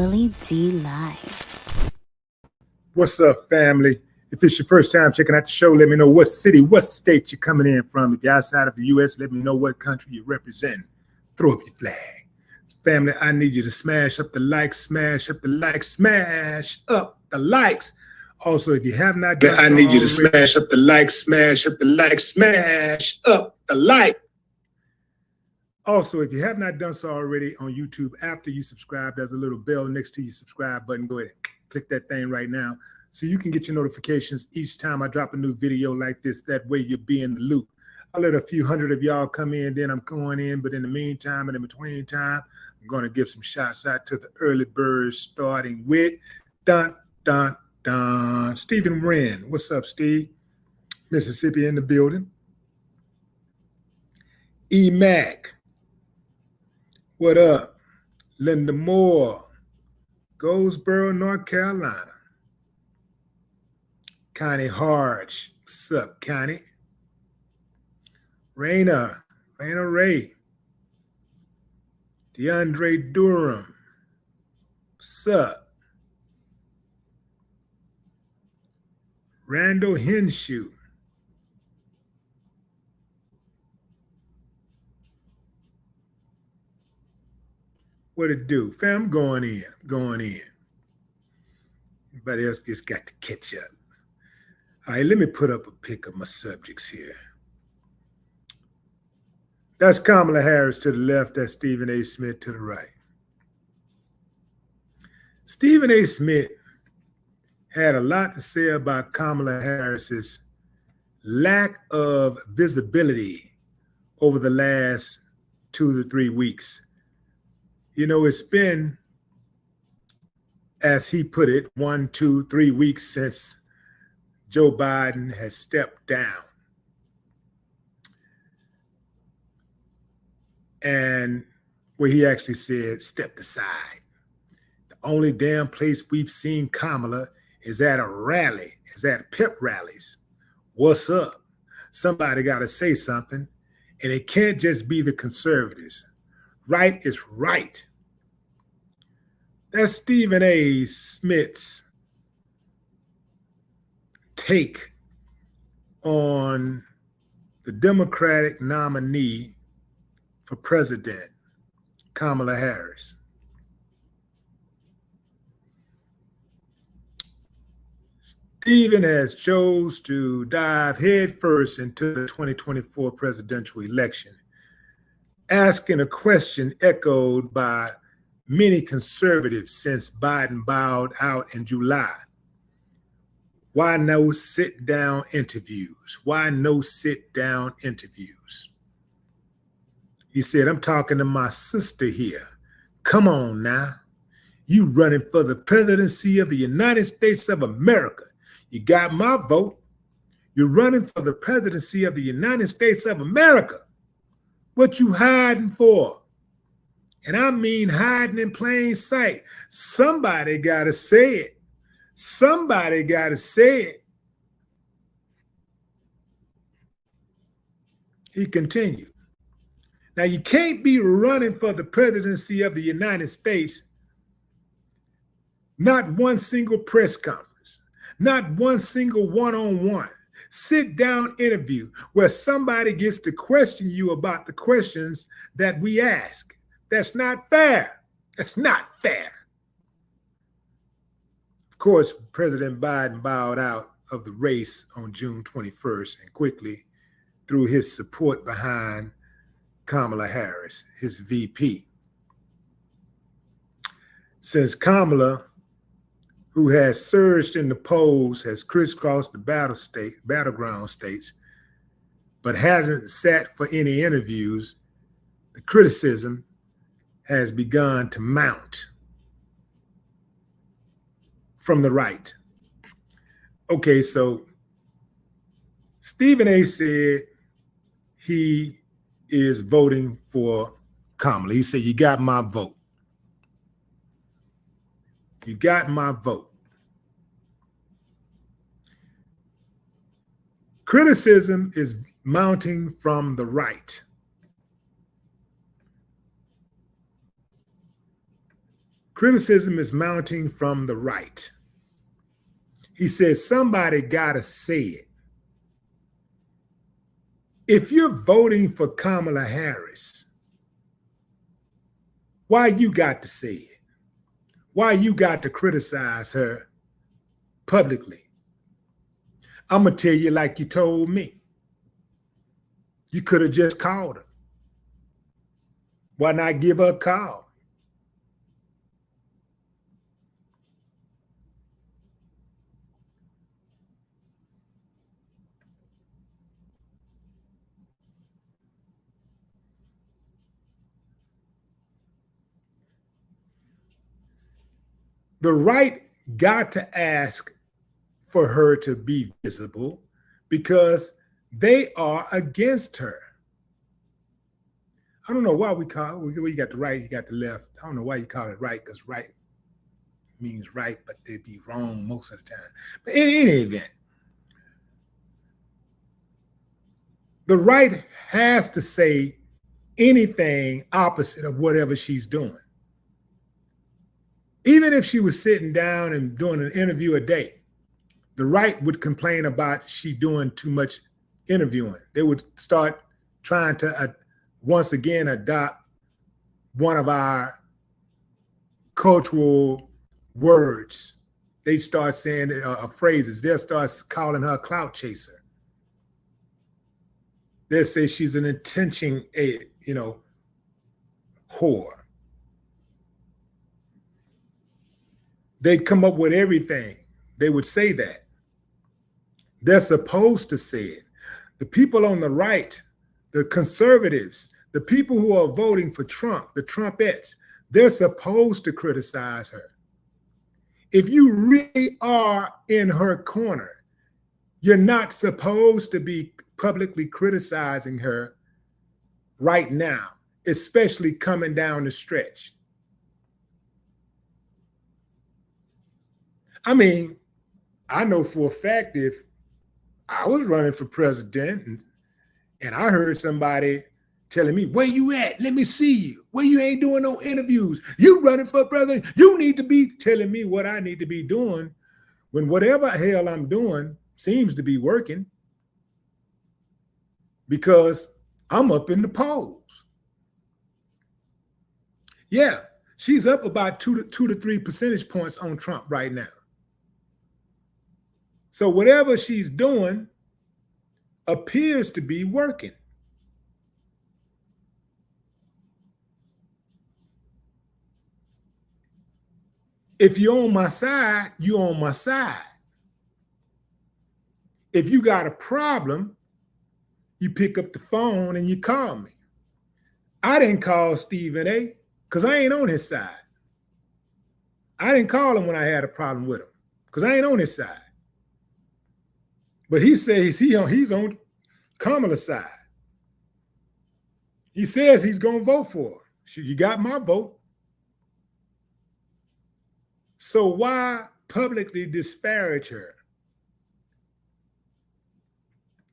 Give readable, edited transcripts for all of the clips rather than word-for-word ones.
Willie D Live. What's up, family? If it's your first time checking out the show, let me know what city, what state you're coming in from. If you're outside of the U.S., let me know what country you represent. Throw up your flag. Family, I need you to smash up the likes, smash up the likes, smash up the likes. Also, if you have not done so, I need you to smash up the likes, smash up the likes, smash up the like. Also, if you have not done so already on YouTube, after you subscribe, there's a little bell next to your subscribe button. Go ahead and click that thing right now so you can get your notifications each time I drop a new video like this. That way you'll be in the loop. I'll let a few hundred of y'all come in, then I'm going in. But in the meantime and in between time, I'm going to give some shots out to the early birds, starting with dun, dun, dun. Stephen Wren. What's up, Steve? Mississippi in the building. E-Mac. What up? Linda Moore. Goldsboro, North Carolina. Connie Harge. What's up, Connie? Raina Ray. DeAndre Durham. What's up? Randall Henshaw. What it do? Fam, I'm going in. Everybody else just got to catch up. All right, let me put up a pic of my subjects here. That's Kamala Harris to the left. That's Stephen A. Smith to the right. Stephen A. Smith had a lot to say about Kamala Harris's lack of visibility over the last 2 to 3 weeks. You know, it's been, as he put it, 1, 2, 3 weeks since Joe Biden has stepped down. And where he actually said, stepped aside. The only damn place we've seen Kamala is at a rally, is at pep rallies. What's up? Somebody got to say something, and it can't just be the conservatives. Right is right. That's Stephen A. Smith's take on the Democratic nominee for president, Kamala Harris. Stephen has chose to dive headfirst into the 2024 presidential election, asking a question echoed by many conservatives since Biden bowed out in July. Why no sit-down interviews? Why no sit-down interviews? He said, I'm talking to my sister here. Come on now. You running for the presidency of the United States of America. You got my vote. You're running for the presidency of the United States of America. What you hiding for? And I mean hiding in plain sight. Somebody got to say it. Somebody got to say it. He continued. Now, you can't be running for the presidency of the United States, not one single press conference, not one single one-on-one, sit-down interview where somebody gets to question you about the questions that we ask. That's not fair. That's not fair. Of course, President Biden bowed out of the race on June 21st and quickly threw his support behind Kamala Harris, his VP. Since Kamala, who has surged in the polls, has crisscrossed the battleground states, but hasn't sat for any interviews, the criticism has begun to mount from the right. Okay, so Stephen A. said he is voting for Kamala. He said, you got my vote. You got my vote. Criticism is mounting from the right. Criticism is mounting from the right. He says somebody got to say it. If you're voting for Kamala Harris, why you got to say it? Why you got to criticize her publicly? I'm going to tell you like you told me. You could have just called her. Why not give her a call? The right got to ask for her to be visible because they are against her. I don't know why we got the right, you got the left. I don't know why you call it right, because right means right, but they'd be wrong most of the time. But in any event, the right has to say anything opposite of whatever she's doing. Even if she was sitting down and doing an interview a day, the right would complain about she doing too much interviewing. They would start trying to once again adopt one of our cultural words. They start saying phrases. They'll start calling her a clout chaser. They'll say she's an attention, whore. They'd come up with everything. They would say that. They're supposed to say it. The people on the right, the conservatives, the people who are voting for Trump, the Trumpettes, they're supposed to criticize her. If you really are in her corner, you're not supposed to be publicly criticizing her right now, especially coming down the stretch. I mean, I know for a fact if I was running for president and I heard somebody telling me, where you at? Let me see you. Where you ain't doing no interviews. You running for president. You need to be telling me what I need to be doing when whatever hell I'm doing seems to be working because I'm up in the polls. Yeah, she's up about 2 to 3 percentage points on Trump right now. So whatever she's doing appears to be working. If you're on my side, you're on my side. If you got a problem, you pick up the phone and you call me. I didn't call Stephen A. because I ain't on his side. I didn't call him when I had a problem with him because I ain't on his side. But he says he's on Kamala's side. He says he's going to vote for her. You got my vote. So why publicly disparage her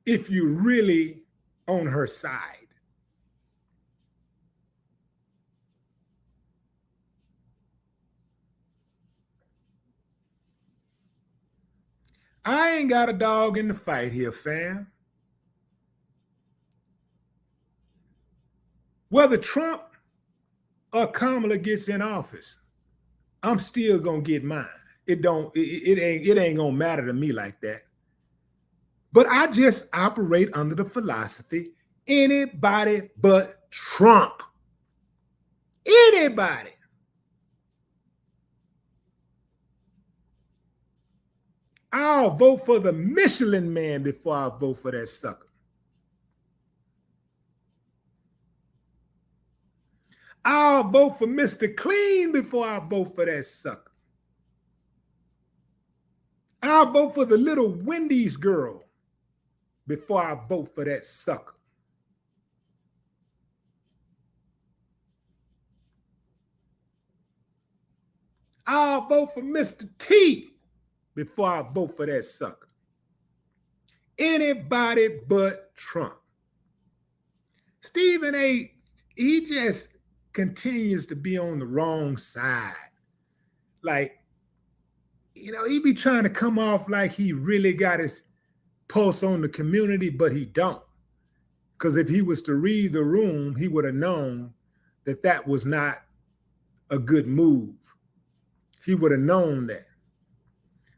if you're really on her side? I ain't got a dog in the fight here, fam. Whether Trump or Kamala gets in office, I'm still gonna get mine. It ain't gonna matter to me like that. But I just operate under the philosophy, anybody but Trump. Anybody. I'll vote for the Michelin Man before I vote for that sucker. I'll vote for Mr. Clean before I vote for that sucker. I'll vote for the little Wendy's girl before I vote for that sucker. I'll vote for Mr. T before I vote for that sucker. Anybody but Trump. Stephen A., he just continues to be on the wrong side. like, he be trying to come off like he really got his pulse on the community, but he don't. Because if he was to read the room, he would have known that that was not a good move. He would have known that.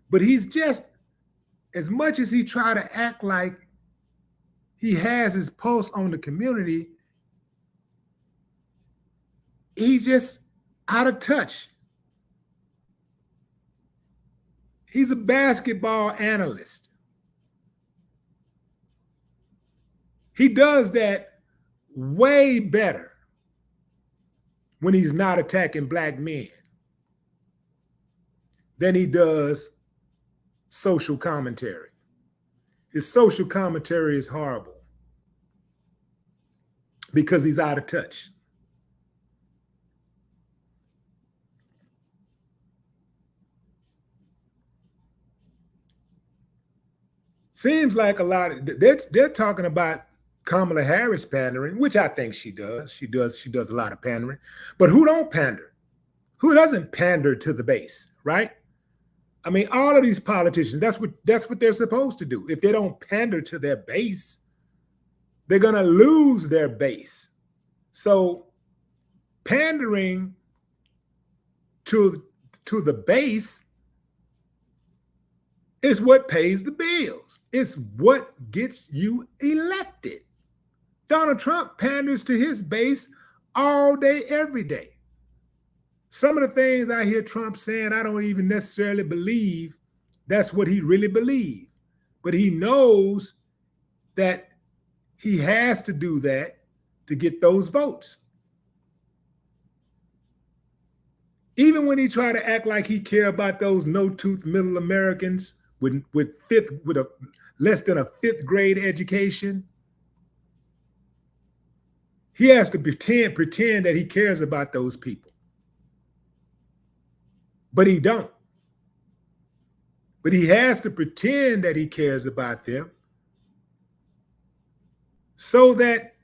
But he's just, as much as he try to act like he has his pulse on the community, he's just out of touch. He's a basketball analyst. He does that way better when he's not attacking black men than he does social commentary. His social commentary is horrible because he's out of touch. Seems like a lot of, they're talking about Kamala Harris pandering, which I think she does. She does a lot of pandering. But who don't pander? Who doesn't pander to the base, right? I mean, all of these politicians, that's what they're supposed to do. If they don't pander to their base, they're going to lose their base. So pandering to the base is what pays the bills. It's what gets you elected. Donald Trump panders to his base all day, every day. Some of the things I hear Trump saying, I don't even necessarily believe that's what he really believes. But he knows that he has to do that to get those votes. Even when he try to act like he care about those no-tooth middle Americans with a less than a fifth grade education, he has to pretend that he cares about those people. But he don't. But he has to pretend that he cares about them so that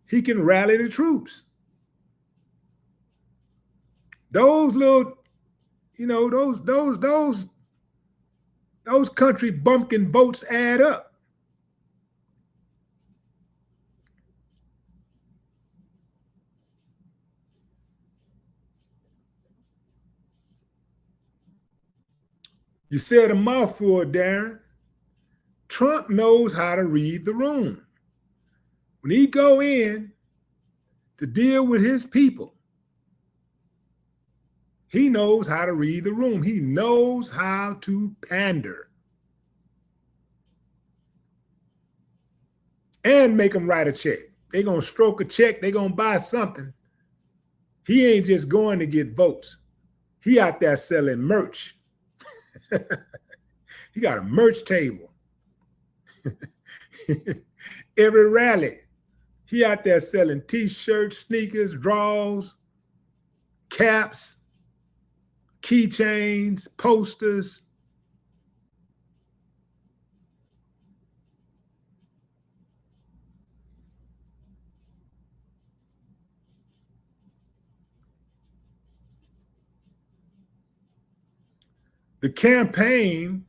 he can rally the troops. Those little, those country bumpkin votes add up. You said a mouthful, Darren. Trump knows how to read the room. When he go in to deal with his people, he knows how to read the room. He knows how to pander and make them write a check. They're going to stroke a check. They're going to buy something. He ain't just going to get votes. He out there selling merch. He got a merch table. Every rally, he out there selling t-shirts, sneakers, drawers, caps, keychains, posters. The campaign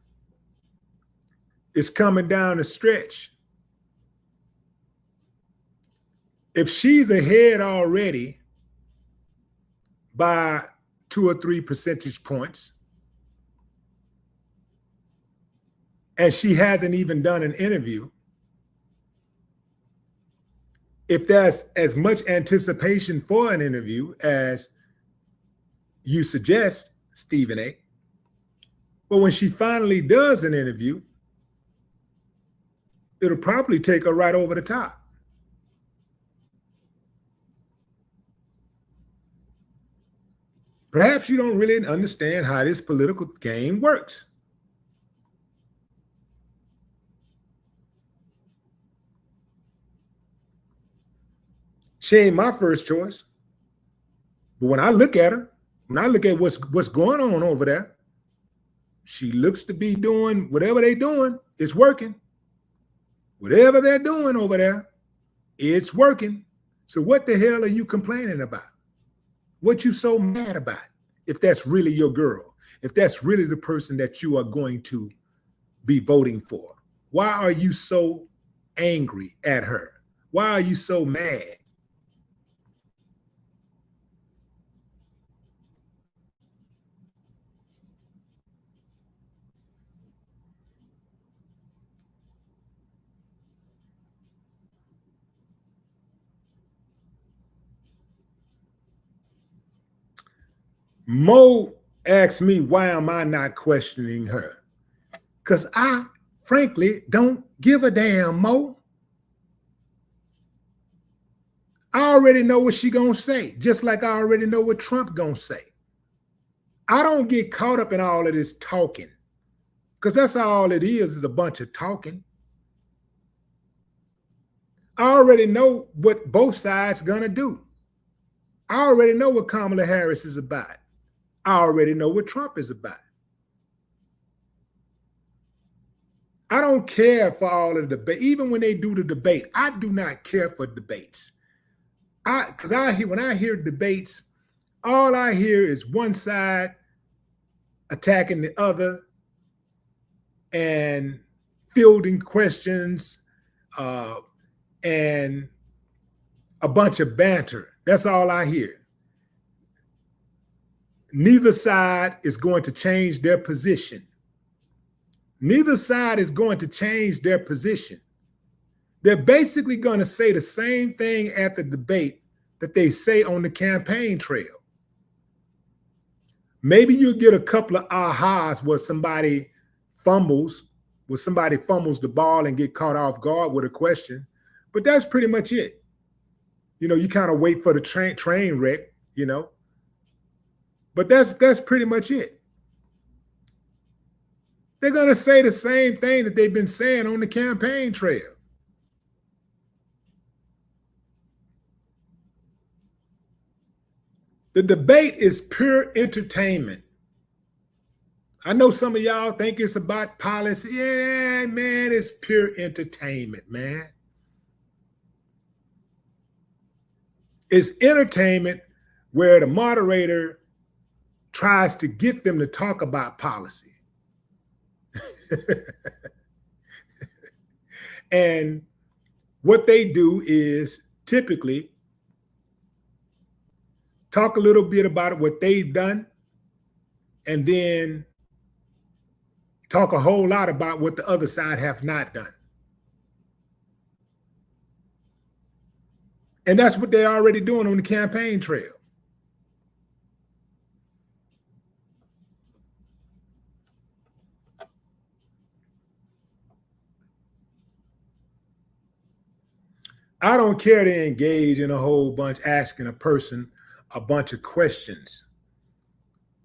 is coming down the stretch. If she's ahead already by 2 or 3 percentage points, and she hasn't even done an interview, if there's as much anticipation for an interview as you suggest, Stephen A., but when she finally does an interview, it'll probably take her right over the top. Perhaps you don't really understand how this political game works. She ain't my first choice. But when I look at her, when I look at what's going on over there, she looks to be doing whatever they're doing, it's working. Whatever they're doing over there, it's working. So what the hell are you complaining about? What you so mad about? if that's really your girl, if that's really the person that you are going to be voting for? Why are you so angry at her? Why are you so mad? Mo asked me, why am I not questioning her? Because I, frankly, don't give a damn, Mo. I already know what she gonna say, just like I already know what Trump gonna say. I don't get caught up in all of this talking, because that's all it is a bunch of talking. I already know what both sides gonna do. I already know what Kamala Harris is about. I already know what Trump is about. I don't care for all of the debate. Even when they do the debate, I do not care for debates. Because when I hear debates, all I hear is one side attacking the other and fielding questions and a bunch of banter. That's all I hear. Neither side is going to change their position. Neither side is going to change their position. They're basically going to say the same thing at the debate that they say on the campaign trail. Maybe you get a couple of ahas where somebody fumbles the ball and get caught off guard with a question, but that's pretty much it. You know, you kind of wait for the train wreck, you know, but that's pretty much it. They're going to say the same thing that they've been saying on the campaign trail. The debate is pure entertainment. I know some of y'all think it's about policy. Yeah, man, it's pure entertainment, man. It's entertainment where the moderator tries to get them to talk about policy. And what they do is typically talk a little bit about what they've done and then talk a whole lot about what the other side have not done. And that's what they're already doing on the campaign trail. I don't care to engage in a whole bunch, asking a person a bunch of questions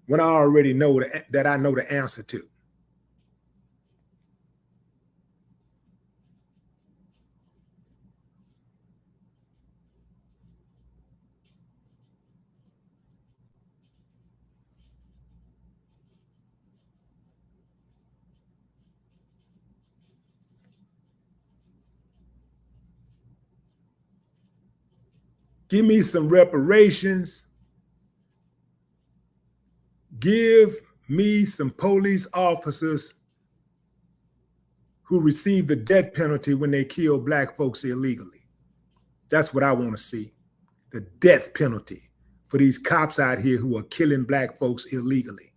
when I already know that I know the answer to. Give me some reparations. Give me some police officers who received the death penalty when they killed Black folks illegally. That's what I want to see. The death penalty for these cops out here who are killing Black folks illegally.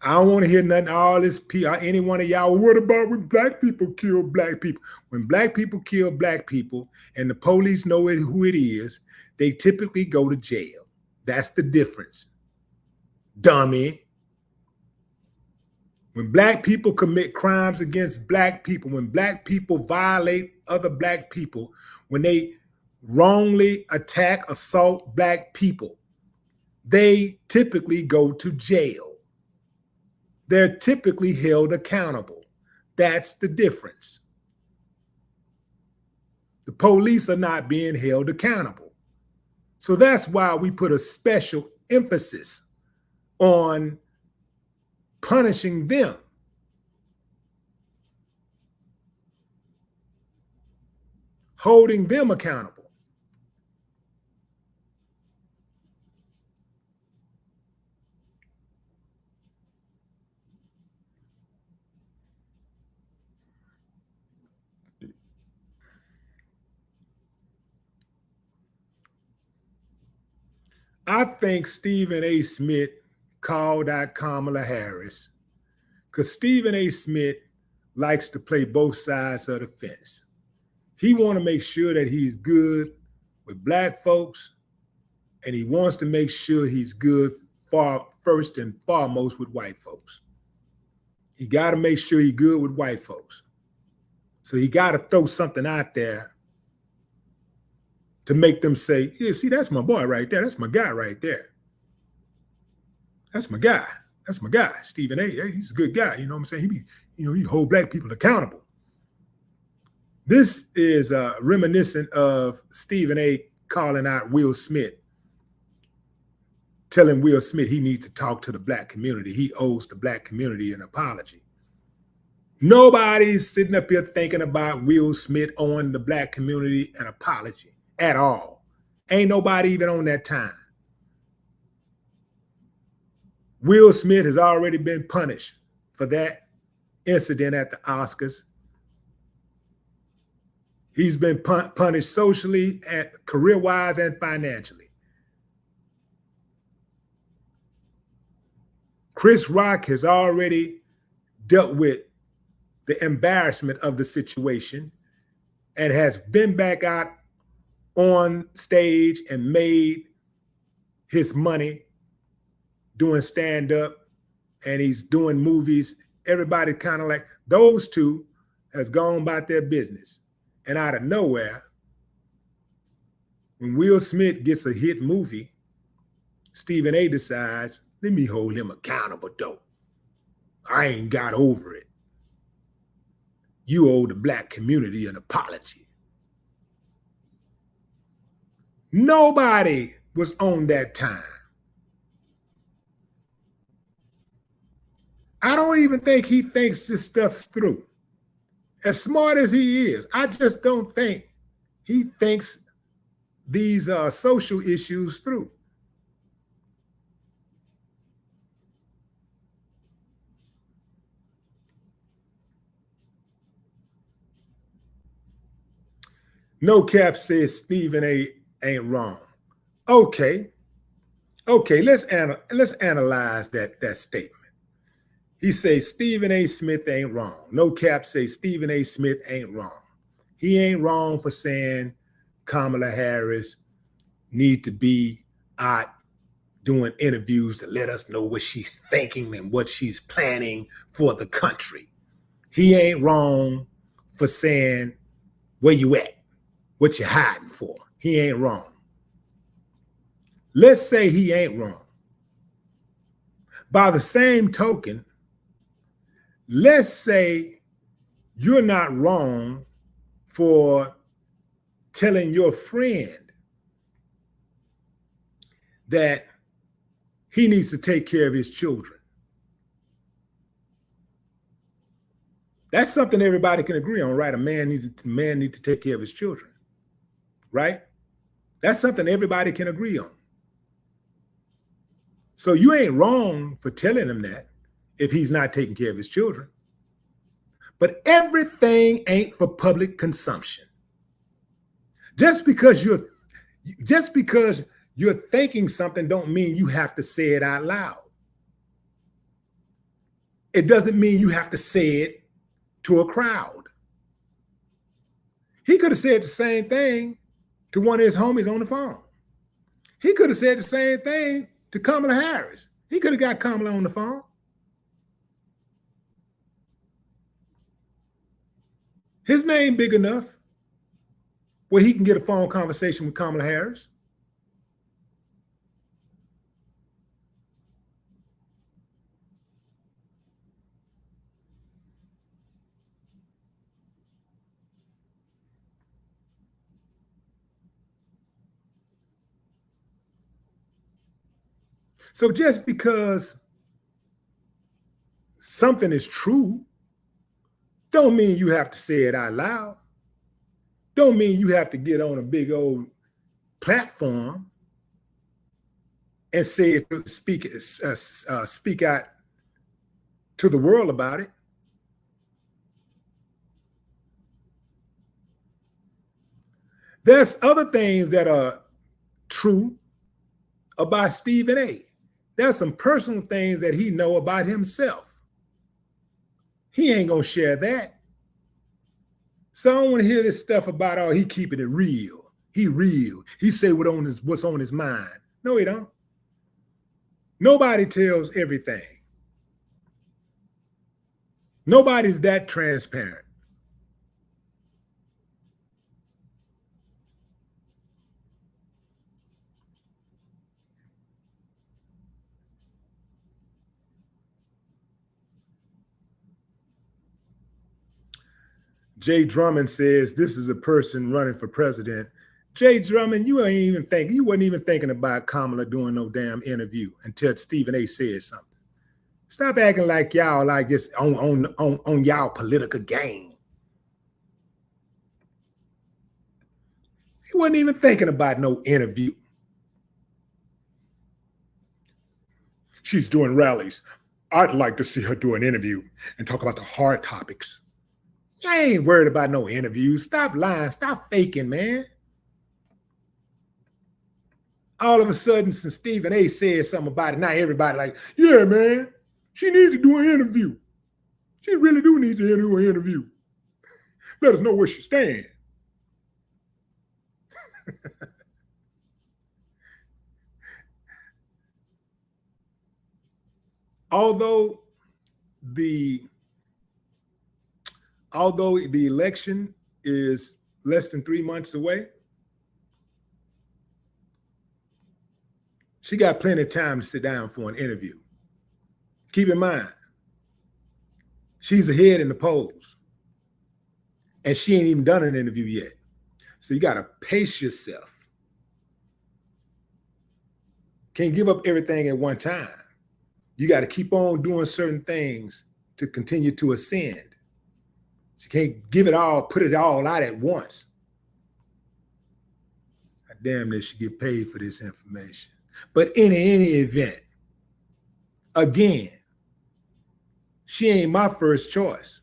I don't want to hear nothing, all this, any one of y'all, what about when Black people kill Black people? When Black people kill Black people and the police know who it is, they typically go to jail. That's the difference. Dummy. When Black people commit crimes against Black people, when Black people violate other Black people, when they wrongly attack, assault Black people, they typically go to jail. They're typically held accountable. That's the difference. The police are not being held accountable. So that's why we put a special emphasis on punishing them. Holding them accountable. I think Stephen A. Smith called out Kamala Harris because Stephen A. Smith likes to play both sides of the fence. He wants to make sure that he's good with black folks, and he wants to make sure he's good first and foremost with white folks. He got to make sure he's good with white folks. So he got to throw something out there to make them say, yeah, see, that's my boy right there. That's my guy right there. That's my guy. That's my guy. Stephen A. He's a good guy. You know what I'm saying? He hold black people accountable. This is reminiscent of Stephen A. calling out Will Smith, telling Will Smith he needs to talk to the black community. He owes the black community an apology. Nobody's sitting up here thinking about Will Smith owing the black community an apology at all. Ain't nobody even on that time. Will Smith has already been punished for that incident at the Oscars. He's been punished socially, career-wise, and financially. Chris Rock has already dealt with the embarrassment of the situation and has been back out on stage and made his money doing stand-up, and he's doing movies. Everybody kind of like, those two has gone about their business. And out of nowhere, when Will Smith gets a hit movie, Stephen A. decides, let me hold him accountable, though. I ain't got over it. You owe the black community an apology. Nobody was on that time. I don't even think he thinks this stuff through. As smart as he is, I just don't think he thinks these social issues through. No Cap says Stephen A. ain't wrong. Okay, let's analyze that statement. He says Stephen A. Smith ain't wrong. No Cap says Stephen A. Smith ain't wrong. He ain't wrong for saying Kamala Harris need to be out doing interviews to let us know what she's thinking and what she's planning for the country. He ain't wrong for saying, where you at? What you hiding for? He ain't wrong. Let's say he ain't wrong. By the same token, let's say you're not wrong for telling your friend that he needs to take care of his children. That's something everybody can agree on, right? A man needs to take care of his children, right? That's something everybody can agree on. So you ain't wrong for telling him that if he's not taking care of his children. But everything ain't for public consumption. Just because you're thinking something don't mean you have to say it out loud. It doesn't mean you have to say it to a crowd. He could have said the same thing to one of his homies on the phone. He could have said the same thing to Kamala Harris. He could have got Kamala on the phone. His name big enough where he can get a phone conversation with Kamala Harris. So just because something is true, don't mean you have to say it out loud. Don't mean you have to get on a big old platform and say it, speak out to the world about it. There's other things that are true about Stephen A. There's some personal things that he know about himself. He ain't gonna share that. So I don't want to hear this stuff about, oh, he keeping it real. He real. He say what's on his mind. No, he don't. Nobody tells everything. Nobody's that transparent. Jay Drummond says this is a person running for president. Jay Drummond, you wasn't even thinking about Kamala doing no damn interview until Stephen A. said something. Stop acting like y'all like just on y'all political game. He wasn't even thinking about no interview. She's doing rallies. I'd like to see her do an interview and talk about the hard topics. I ain't worried about no interviews. Stop lying. Stop faking, man. All of a sudden, since Stephen A. said something about it, now everybody like, yeah, man, she needs to do an interview. She really do need to do an interview. Let us know where she stands. Although the election is less than 3 months away, she got plenty of time to sit down for an interview. Keep in mind, she's ahead in the polls, and she ain't even done an interview yet. So you got to pace yourself. Can't give up everything at one time. You got to keep on doing certain things to continue to ascend. You can't give it all, put it all out at once. I damn near should get paid for this information. But in any event, again, she ain't my first choice.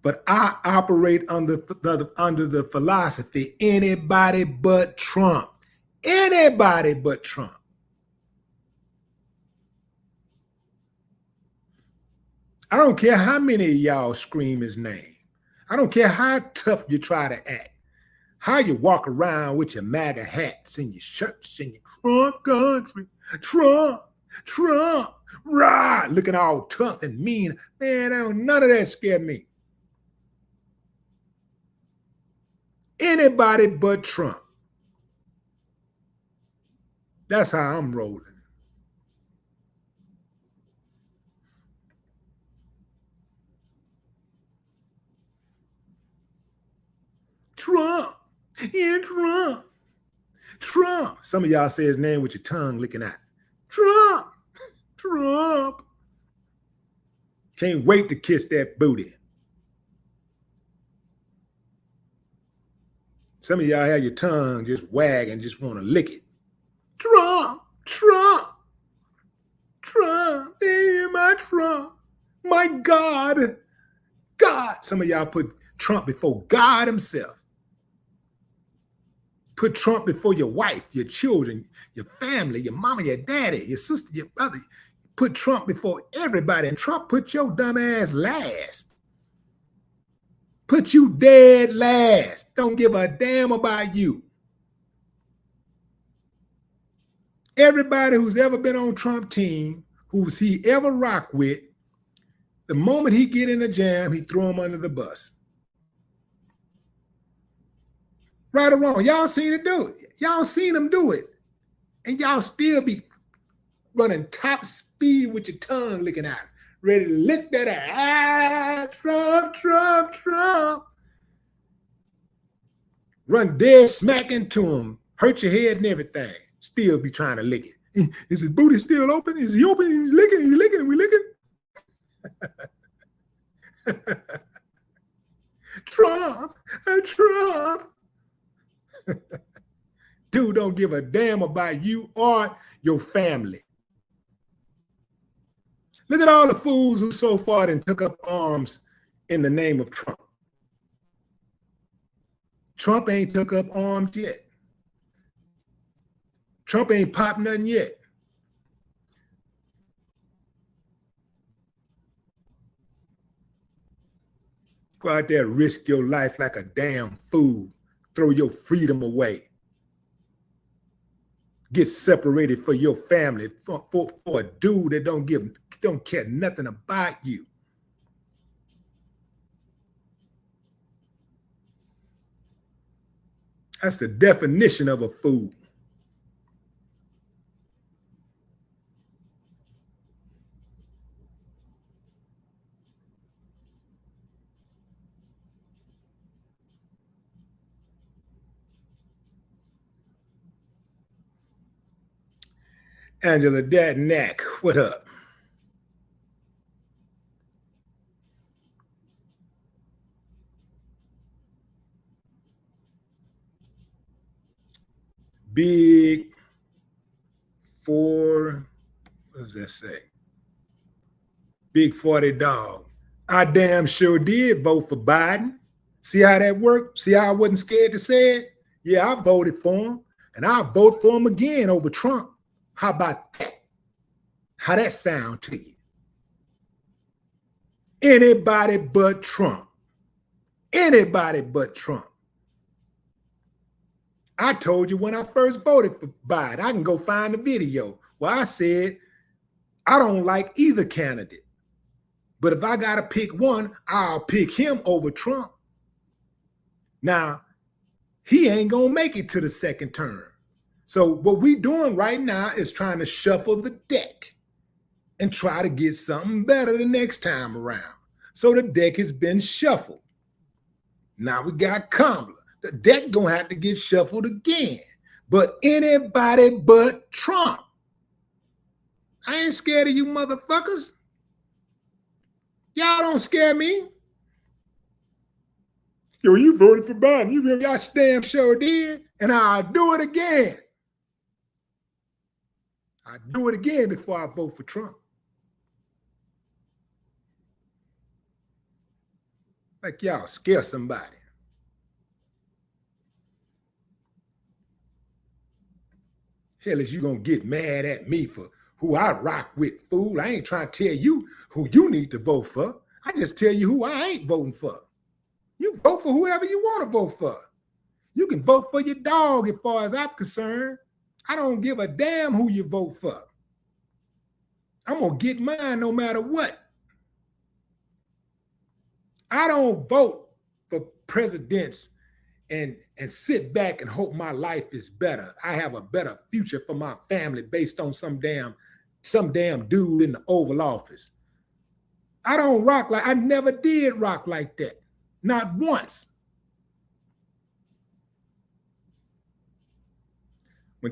But I operate under the philosophy, anybody but Trump. Anybody but Trump. I don't care how many of y'all scream his name. I don't care how tough you try to act. How you walk around with your MAGA hats and your shirts singing Trump country, Trump, Trump, rah, looking all tough and mean. Man, none of that scared me. Anybody but Trump. That's how I'm rolling. Trump, yeah, Trump, Trump. Some of y'all say his name with your tongue licking out. Trump, Trump. Can't wait to kiss that booty. Some of y'all have your tongue just wagging, just want to lick it. Trump, Trump, Trump, yeah, my Trump, my God, God. Some of y'all put Trump before God himself. Put Trump before your wife, your children, your family, your mama, your daddy, your sister, your brother. Put Trump before everybody, and Trump put your dumb ass last. Put you dead last. Don't give a damn about you. Everybody who's ever been on Trump team, who's he ever rocked with, the moment he get in a jam, he throw him under the bus. Right or wrong, y'all seen it do it. Y'all seen him do it. And y'all still be running top speed with your tongue licking out, ready to lick that ass. Trump, Trump, Trump. Run dead smack into him, hurt your head and everything. Still be trying to lick it. Is his booty still open? Is he open? He's licking, and we licking. Trump, Trump. Dude don't give a damn about you or your family. Look at all the fools who so far and took up arms in the name of Trump. Trump ain't took up arms yet. Trump ain't popped nothing yet. Go out there, risk your life like a damn fool. Throw your freedom away. Get separated for your family for a dude that don't care nothing about you. That's the definition of a fool. Angela Dadnack, what up? Big Four, what does that say? Big 40 dog. I damn sure did vote for Biden. See how that worked? See how I wasn't scared to say it? Yeah, I voted for him, and I'll vote for him again over Trump. How about that? How that sound to you? Anybody but Trump. Anybody but Trump. I told you when I first voted for Biden, I can go find the video where I said, I don't like either candidate. But if I got to pick one, I'll pick him over Trump. Now, he ain't going to make it to the second term. So what we doing right now is trying to shuffle the deck and try to get something better the next time around. So the deck has been shuffled. Now we got Kamala. The deck going to have to get shuffled again. But anybody but Trump. I ain't scared of you motherfuckers. Y'all don't scare me. Yo, you voted for Biden. You y'all damn sure did. And I'll do it again. I'll do it again before I vote for Trump. Like y'all scare somebody. Hell is you gonna get mad at me for who I rock with, fool? I ain't trying to tell you who you need to vote for. I just tell you who I ain't voting for. You vote for whoever you want to vote for. You can vote for your dog as far as I'm concerned. I don't give a damn who you vote for. I'm gonna get mine no matter what. I don't vote for presidents and sit back and hope my life is better. I have a better future for my family based on some damn dude in the Oval Office. I don't rock like, I never did rock like that. Not once. When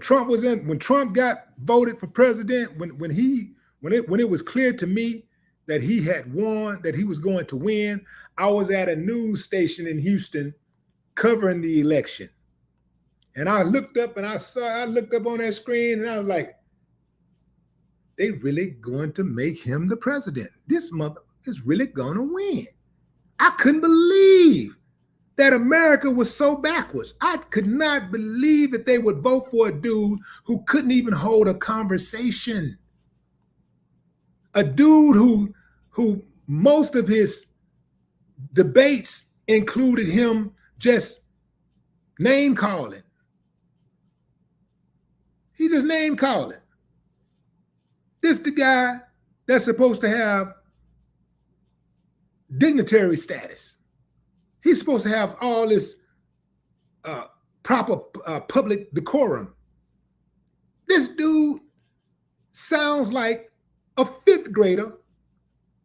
Trump got voted for president, when it was clear to me that he had won, that he was going to win, I was at a news station in Houston covering the election. And I looked up and I looked up on that screen and I was like, they really going to make him the president. This mother is really going to win. I couldn't believe that America was so backwards. I could not believe that they would vote for a dude who couldn't even hold a conversation. A dude who most of his debates included him just name calling. He just name calling. This the guy that's supposed to have dignitary status. He's supposed to have all this proper public decorum. This dude sounds like a fifth grader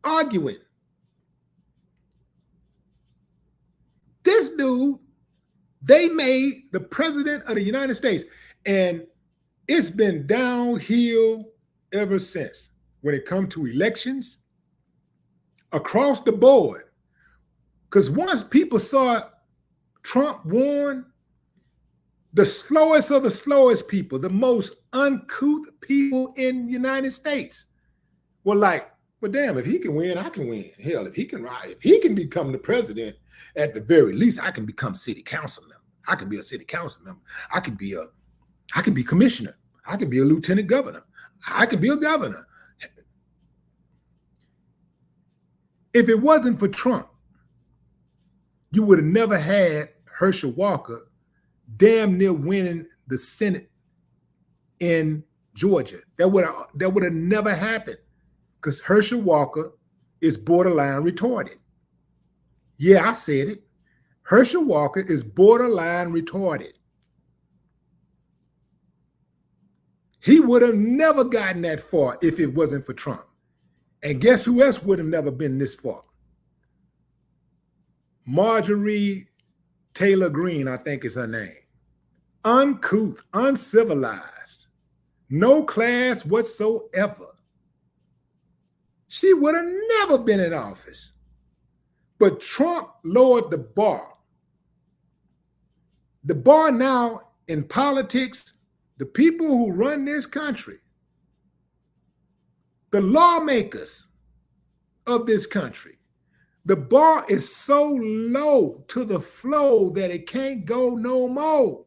arguing. This dude, they made the president of the United States, and it's been downhill ever since when it comes to elections across the board. Because once people saw Trump won, the slowest of the slowest people, the most uncouth people in the United States were like, well, damn, if he can win, I can win. Hell, if he can become the president, at the very least, I can become city council member. I can be a city council member. I can be commissioner. I could be a lieutenant governor. I could be a governor. If it wasn't for Trump, you would have never had Herschel Walker damn near winning the Senate in Georgia. That would have never happened, because Herschel Walker is borderline retarded. Yeah, I said it. Herschel Walker is borderline retarded. He would have never gotten that far if it wasn't for Trump. And guess who else would have never been this far? Marjorie Taylor Greene, I think is her name. Uncouth, uncivilized, no class whatsoever. She would have never been in office. But Trump lowered the bar. The bar now in politics, the people who run this country, the lawmakers of this country, the bar is so low to the flow that it can't go no more.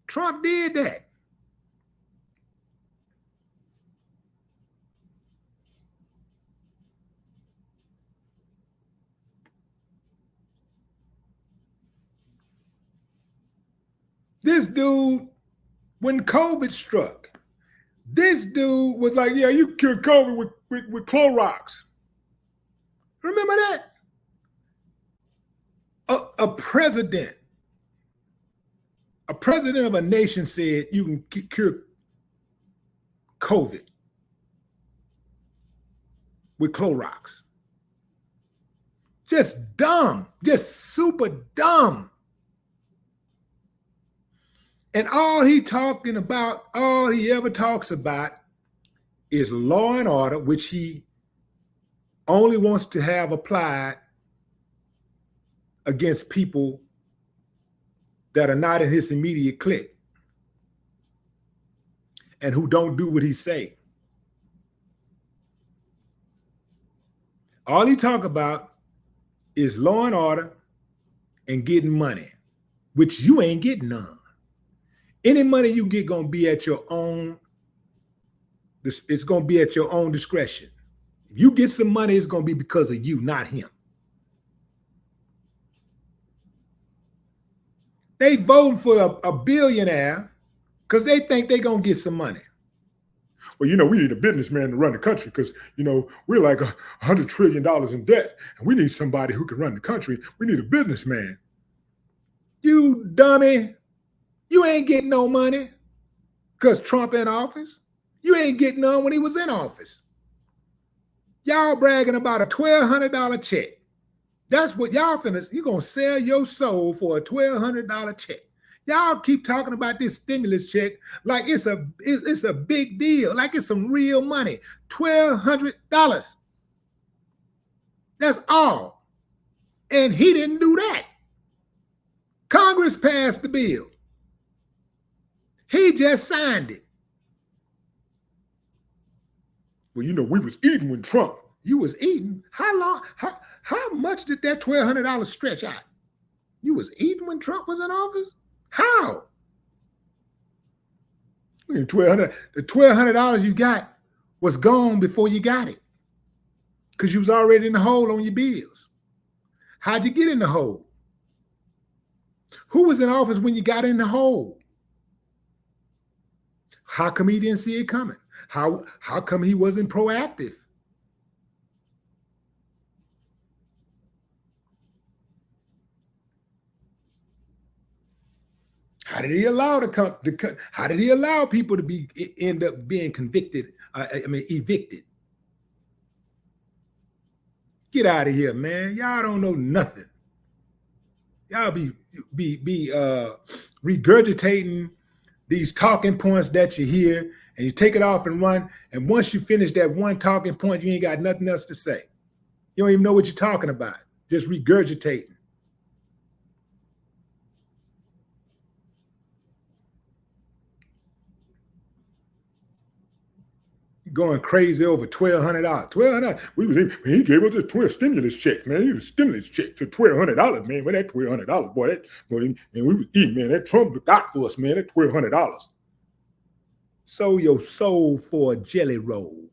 Trump did that. This dude, when COVID struck, this dude was like, yeah, you cured COVID with Clorox. Remember that? A president of a nation said you can cure COVID with Clorox. Just dumb, just super dumb. And all he ever talks about is law and order, which he only wants to have applied against people that are not in his immediate clique and who don't do what he say. All he talk about is law and order and getting money, which you ain't getting none. Any money you get gonna be at your own, it's gonna be at your own discretion. If you get some money, it's gonna be because of you, not him. They voting for a billionaire because they think they're gonna get some money. Well, we need a businessman to run the country because, we're like $100 trillion in debt and we need somebody who can run the country. We need a businessman. You dummy. You ain't getting no money because Trump in office. You ain't getting none when he was in office. Y'all bragging about a $1,200 check. That's what y'all finna, you're going to sell your soul for a $1,200 check. Y'all keep talking about this stimulus check like it's a big deal, like it's some real money. $1,200. That's all. And he didn't do that. Congress passed the bill. He just signed it. Well, we was eating when Trump. You was eating? How long? How much did that $1,200 stretch out? You was eating when Trump was in office? How? The $1,200 you got was gone before you got it because you was already in the hole on your bills. How'd you get in the hole? Who was in office when you got in the hole? How come he didn't see it coming? How come he wasn't proactive? How did he allow how did he allow people to end up being convicted? Evicted. Get out of here, man. Y'all don't know nothing. Y'all be regurgitating these talking points that you hear, and you take it off and run. And once you finish that one talking point, you ain't got nothing else to say. You don't even know what you're talking about. Just regurgitating. Going crazy over $1,200. $1,200. He gave us a $12 stimulus check, man. He was stimulus check to $1,200, man. Well, that $1,200, boy, and we was eating, man. That Trump looked out for us, man. That $1,200. Sold your soul for a jelly roll,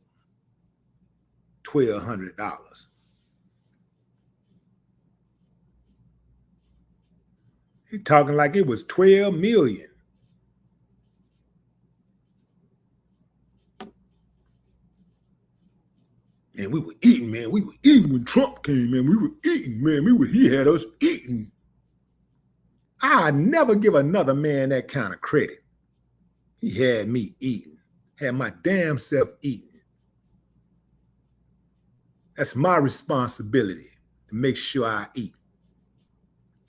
$1,200. He talking like it was 12 million. Man, we were eating, man. We were eating when Trump came, man. We were eating, man. He had us eating. I never give another man that kind of credit. He had me eating, had my damn self eating. That's my responsibility to make sure I eat.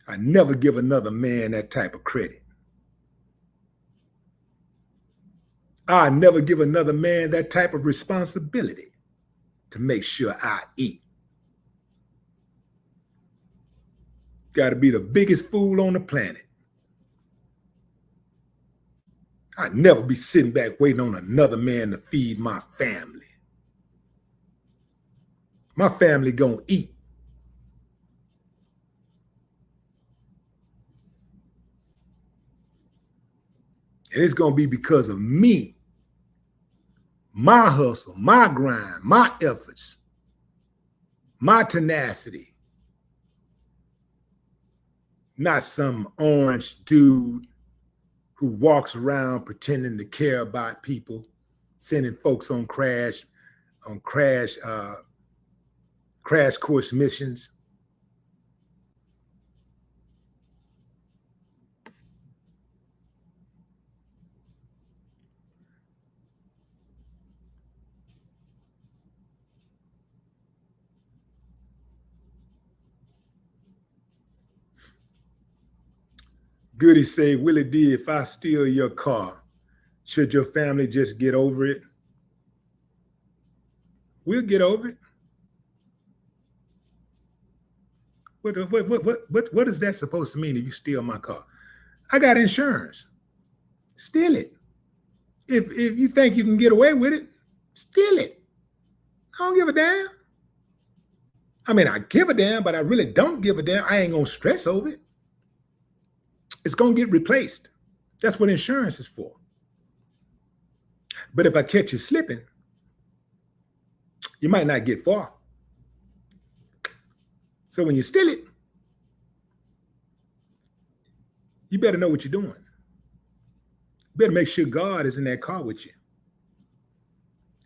I never give another man that type of credit. I never give another man that type of responsibility to make sure I eat. Got to be the biggest fool on the planet. I'd never be sitting back waiting on another man to feed my family. My family gonna eat. And it's gonna be because of me, my hustle, my grind, my efforts, my tenacity. Not some orange dude who walks around pretending to care about people, sending folks on crash course missions. Goody say, Willie D, if I steal your car, should your family just get over it? We'll get over it. What is that supposed to mean if you steal my car? I got insurance. Steal it. If you think you can get away with it, steal it. I don't give a damn. I mean, I give a damn, but I really don't give a damn. I ain't gonna stress over it. It's gonna get replaced. That's what insurance is for. But if I catch you slipping, you might not get far. So when you steal it, you better know what you're doing. You better make sure God is in that car with you.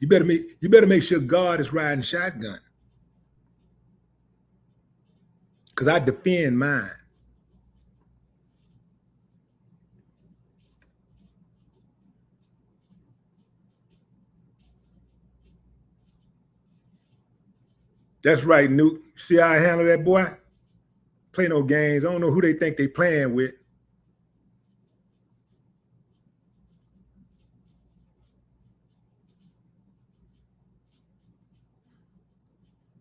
You better make sure God is riding shotgun. Because I defend mine. That's right, Newt. See how I handle that, boy? Play no games. I don't know who they think they playing with.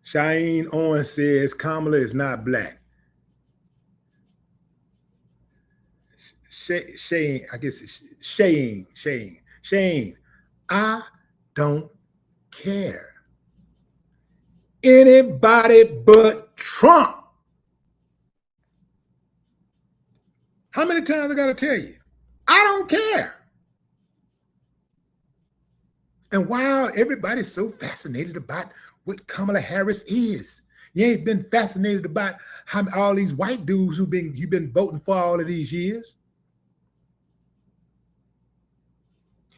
Shaheen Owens says Kamala is not black. Shane, I guess it's Shane. I don't care. Anybody but Trump. How many times I got to tell you? I don't care. And while everybody's so fascinated about what Kamala Harris is, you ain't been fascinated about how all these white dudes you've been voting for all of these years.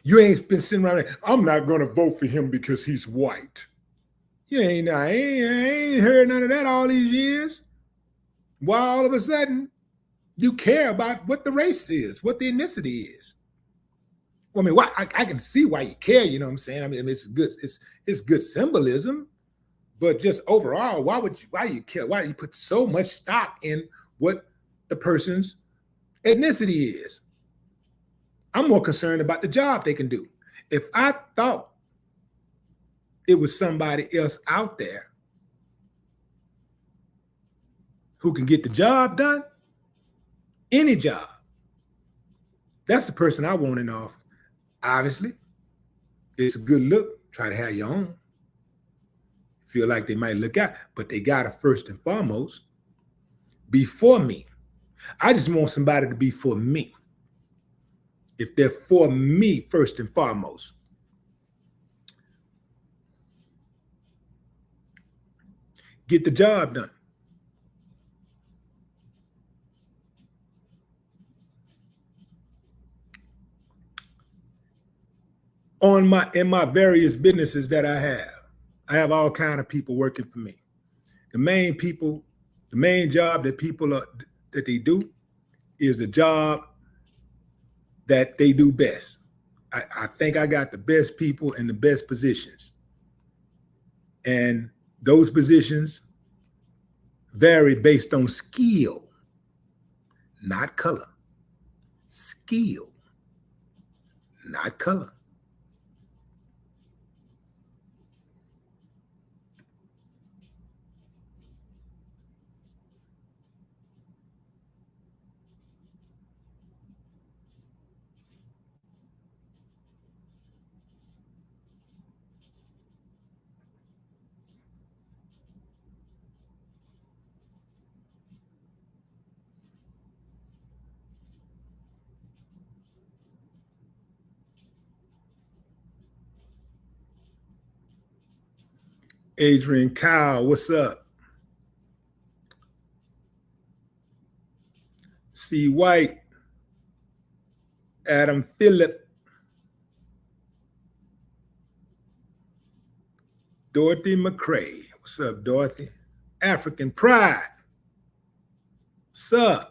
You ain't been sitting around there, I'm not going to vote for him because he's white. I ain't heard none of that all these years. Why all of a sudden you care about what the race is, what the ethnicity is? Well, I mean, I can see why you care, you know what I'm saying? I mean, it's good symbolism, but just overall, why you care? Why do you put so much stock in what the person's ethnicity is? I'm more concerned about the job they can do. If I thought it was somebody else out there who can get the job done, any job, that's the person I want in office. Obviously, it's a good look. Try to have your own. Feel like they might look out, but they gotta first and foremost be for me. I just want somebody to be for me. if they're for me first and foremost. Get the job done. In my various businesses that I have all kind of people working for me. The main job that that they do is the job that they do best. I think I got the best people in the best positions. And those positions vary based on skill, not color. Skill, not color. Adrian Kyle, what's up? C. White, Adam Phillip, Dorothy McCrae. What's up, Dorothy? African Pride. What's up?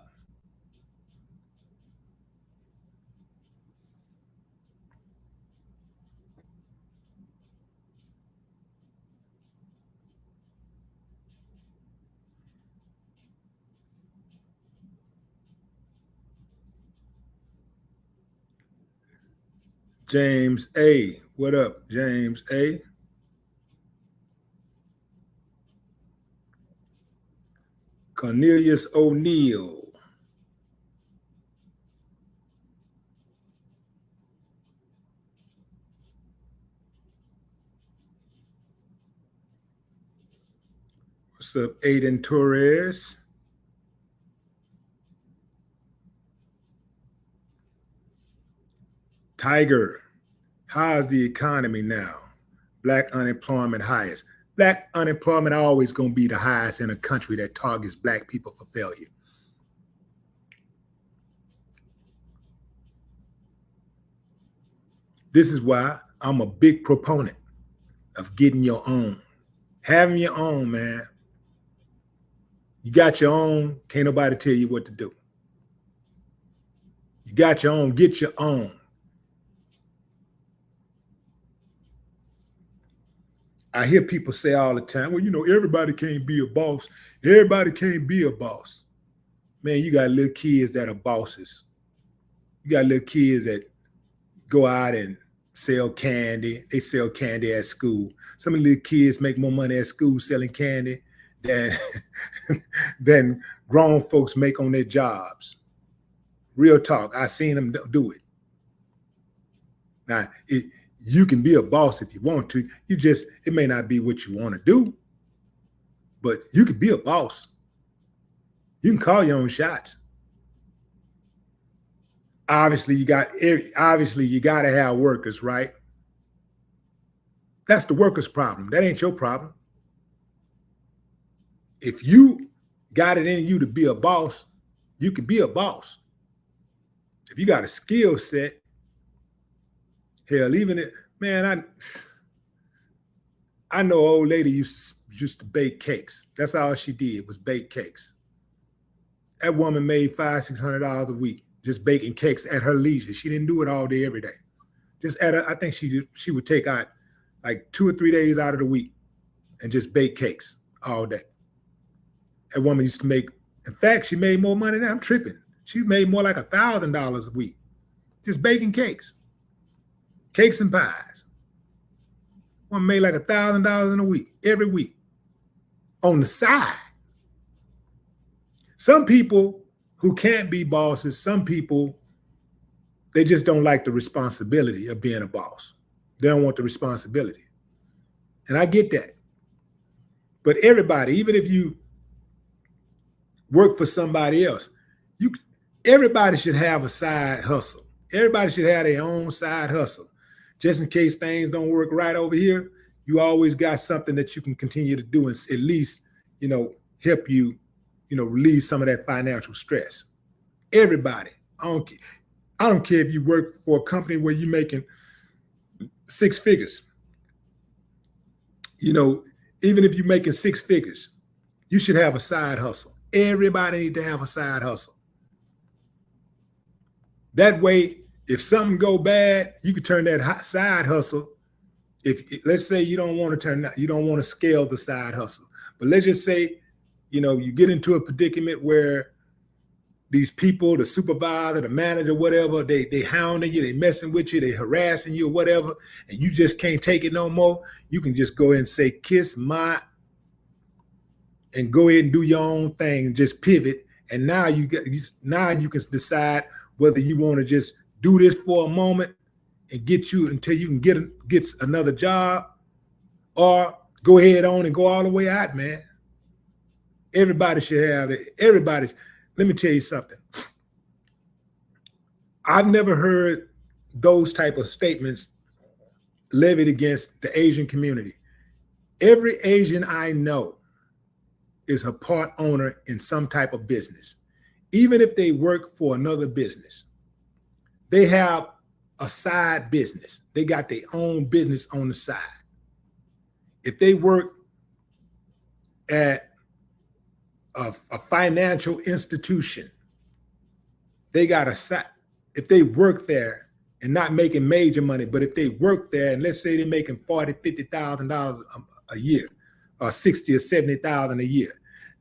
James A. What up, James A.? Cornelius O'Neill. What's up, Aiden Torres? Tiger, how's the economy now? Black unemployment highest. Black unemployment always going to be the highest in a country that targets black people for failure. This is why I'm a big proponent of getting your own. Having your own, man. You got your own, can't nobody tell you what to do. You got your own, get your own. I hear people say all the time, well, you know, everybody can't be a boss. Everybody can't be a boss. Man, you got little kids that are bosses. You got little kids that go out and sell candy. They sell candy at school. Some of the little kids make more money at school selling candy than grown folks make on their jobs. Real talk. I seen them do it. Now, you can be a boss if you want to. It may not be what you want to do, but you can be a boss. You can call your own shots. Obviously, you got to have workers, right? That's the workers' problem. That ain't your problem. If you got it in you to be a boss, you can be a boss. If you got a skill set, hell, even it, man, I know an old lady used to bake cakes. That's all she did was bake cakes. That woman made $500-600 a week just baking cakes at her leisure. She didn't do it all day, every day. I think she would take out like 2 or 3 days out of the week and just bake cakes all day. That woman used to make, in fact, she made more money than I'm tripping. She made more like $1,000 a week just baking cakes. Cakes and pies. One made like $1,000 in a week, every week, on the side. Some people who can't be bosses, some people, they just don't like the responsibility of being a boss. They don't want the responsibility. And I get that. But everybody, even if you work for somebody else, everybody should have a side hustle. Everybody should have their own side hustle. Just in case things don't work right over here, you always got something that you can continue to do and at least, help you, release some of that financial stress. Everybody. I don't care if you work for a company where you're making 6 figures. Even if you're making 6 figures, you should have a side hustle. Everybody need to have a side hustle. That way, if something go bad, you can turn that side hustle. If let's say you don't want to scale the side hustle, but let's just say, you get into a predicament where these people, the supervisor, the manager, whatever, they hounding you, they messing with you, they harassing you or whatever, and you just can't take it no more. You can just go ahead and say, kiss my, and go ahead and do your own thing and just pivot. And now you can decide whether you want to just do this for a moment and get you until you can get another job, or go ahead on and go all the way out, man. Everybody should have it. Everybody. Let me tell you something. I've never heard those type of statements levied against the Asian community. Every Asian I know is a part owner in some type of business. Even if they work for another business, they have a side business. They got their own business on the side. If they work at a financial institution, they got a side. If they work there and not making major money, but if they work there and let's say they're making $40,000, $50,000 a year, or 60 or 70,000 a year,